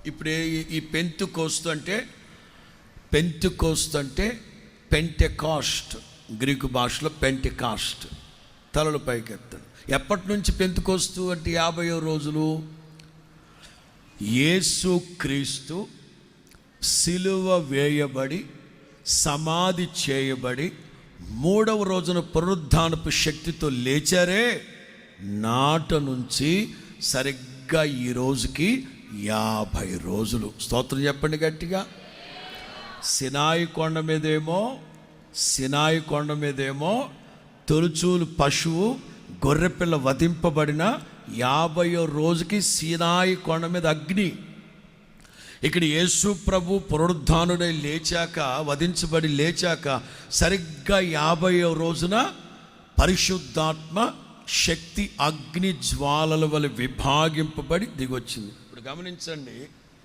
ఇప్పుడు ఈ పెంతుకోస్తు అంటే పెంటెకాస్ట్, గ్రీకు భాషలో పెంటెకాస్ట్, తలలు పైకెత్తాడు. ఎప్పటి నుంచి పెంతుకోస్తు అంటే 50 రోజులు. యేసు క్రీస్తు సిలువ వేయబడి సమాధి చేయబడి 3వ రోజున పునరుద్ధానపు శక్తితో లేచారే, నాట నుంచి సరిగ్గా ఈ రోజుకి 50 రోజులు. స్తోత్రం చెప్పండి గట్టిగా. సినాయి కొండ మీదేమో తొలుచూలు పశువు గొర్రెపిల్ల వధింపబడిన 50వ రోజుకి సీనాయి కొండ మీద అగ్ని. ఇక్కడ యేసు ప్రభు పునరుద్ధానుడై లేచాక, వధించబడి లేచాక సరిగ్గా 50వ రోజున పరిశుద్ధాత్మ శక్తి అగ్ని జ్వాలల వలె విభాగింపబడి దిగొచ్చింది. ఇప్పుడు గమనించండి,